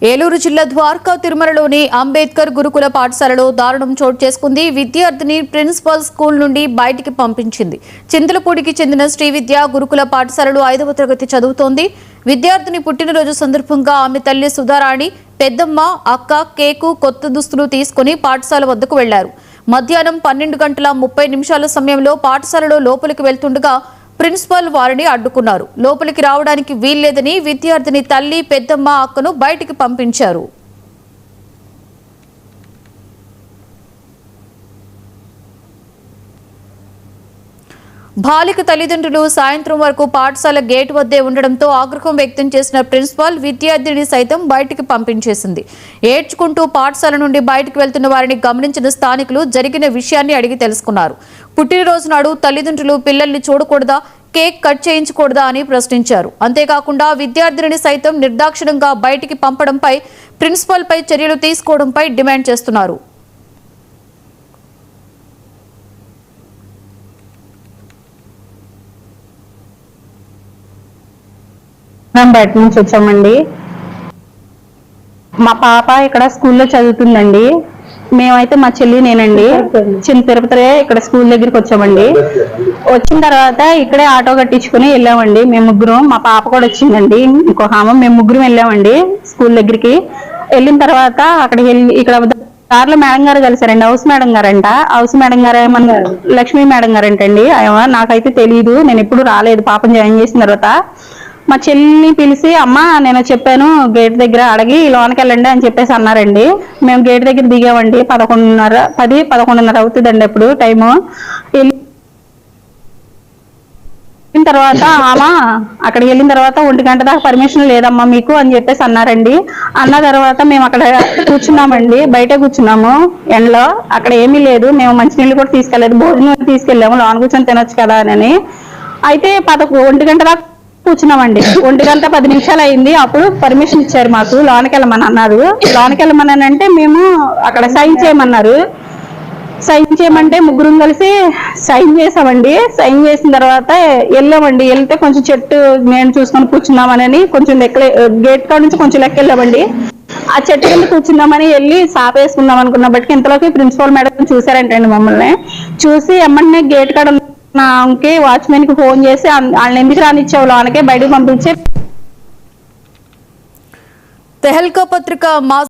ఏలూరు జిల్లా ద్వారకా తిరుమలలోని అంబేద్కర్ గురుకుల పాఠశాలలో దారుణం చోటు చేసుకుంది. విద్యార్థిని ప్రిన్సిపల్ స్కూల్ నుండి బయటికి పంపించింది. చింతలపూడికి చెందిన శ్రీవిద్య గురుకుల పాఠశాలలో 5వ తరగతి చదువుతోంది. విద్యార్థిని పుట్టినరోజు సందర్భంగా ఆమె తల్లి సుధారాణి, పెద్దమ్మ, అక్క కేకు, కొత్త దుస్తులు తీసుకుని పాఠశాల వద్దకు వెళ్లారు. మధ్యాహ్నం 12:30 సమయంలో పాఠశాలలో లోపలికి వెళ్తుండగా ప్రిన్సిపల్ వారిని అడ్డుకున్నారు. లోపలికి రావడానికి వీల్లేదని విద్యార్థిని తల్లి, పెద్దమ్మ, అక్కను బయటికి పంపించారు. బాలిక తల్లిదండ్రులు సాయంత్రం వరకు పాఠశాల గేట్ వద్దే ఉండడంతో ఆగ్రహం వ్యక్తం చేసిన ప్రిన్సిపాల్ విద్యార్థిని సైతం బయటికి పంపించేసింది. ఏడ్చుకుంటూ పాఠశాల నుండి బయటకు వెళ్తున్న వారిని గమనించిన స్థానికులు జరిగిన విషయాన్ని అడిగి తెలుసుకున్నారు. పుట్టినరోజు నాడు తల్లిదండ్రులు పిల్లల్ని చూడకూడదా, కేక్ కట్ చేయించకూడదా అని ప్రశ్నించారు. అంతేకాకుండా విద్యార్థిని సైతం నిర్దాక్షిణ్యంగా బయటికి పంపడంపై, ప్రిన్సిపాల్ పై చర్యలు తీసుకోవడంపై డిమాండ్ చేస్తున్నారు. బయట నుంచి వచ్చామండి. మా పాప ఇక్కడ స్కూల్లో చదువుతుందండి. మేమైతే మా చెల్లి నేనండి చిన్న తిరుపతి ఇక్కడ స్కూల్ దగ్గరికి వచ్చామండి. వచ్చిన తర్వాత ఇక్కడే ఆటో కట్టించుకుని వెళ్ళామండి. మేము ముగ్గురం, మా పాప కూడా వచ్చిందండి, ఇంకొక ఆమె, మేము ముగ్గురం వెళ్ళామండి స్కూల్ దగ్గరికి. వెళ్ళిన తర్వాత అక్కడికి వెళ్ళి ఇక్కడ దారిలో మేడం గారు కలిసారండి. హౌస్ మేడం గారంట. హౌస్ మేడం గారు ఏమన్నా లక్ష్మీ మేడం గారంటండి. నాకైతే తెలియదు, నేను ఎప్పుడు రాలేదు పాపం జాయిన్ చేసిన తర్వాత. మా చెల్లిని పిలిచి, అమ్మ నేను చెప్పాను గేట్ దగ్గర అడిగి లోనికి వెళ్ళండి అని చెప్పేసి అన్నారండి. మేము గేట్ దగ్గర దిగామండి. 11:30 అవుతుందండి అప్పుడు టైము. వెళ్ళిన తర్వాత అక్కడికి వెళ్ళిన తర్వాత 1 గంట దాకా పర్మిషన్ లేదమ్మా మీకు అని చెప్పేసి అన్నారండి. అన్న తర్వాత మేము అక్కడ కూర్చున్నామండి, బయట కూర్చున్నాము ఎండలో. అక్కడ ఏమీ లేదు, మేము మంచినీళ్ళు కూడా తీసుకెళ్ళలేదు, భోజనం తీసుకెళ్ళాము, లోన కూర్చొని తినొచ్చు కదా అని. అయితే 1 గంట దాకా కూర్చున్నామండి. 1:10 అయింది. అప్పుడు పర్మిషన్ ఇచ్చారు మాకు, లోనికి వెళ్ళమని అన్నారు. లోనికి వెళ్ళమని అంటే మేము అక్కడ సైన్ చేయమన్నారు. సైన్ చేయమంటే ముగ్గురం కలిసి సైన్ చేసామండి. సైన్ చేసిన తర్వాత వెళ్ళామండి. వెళ్తే కొంచెం చెట్టు నేను చూసుకొని కూర్చున్నామని కొంచెం గేట్ కాడ నుంచి కొంచెం లెక్క వెళ్ళామండి. ఆ చెట్టు కింద కూర్చున్నామని వెళ్ళి సాపేసుకుందాం అనుకున్న బట్టి ఇంతలోకి ప్రిన్సిపల్ మేడం చూసారంటండి. మమ్మల్ని చూసి ఎమ్మనే గేట్ కాడ నాకే వాచ్మెన్ కి ఫోన్ చేసి వాళ్ళని ఎందుకు రానిచ్చావు లోనకే బయటకు పంపించే తెహల్కా పత్రిక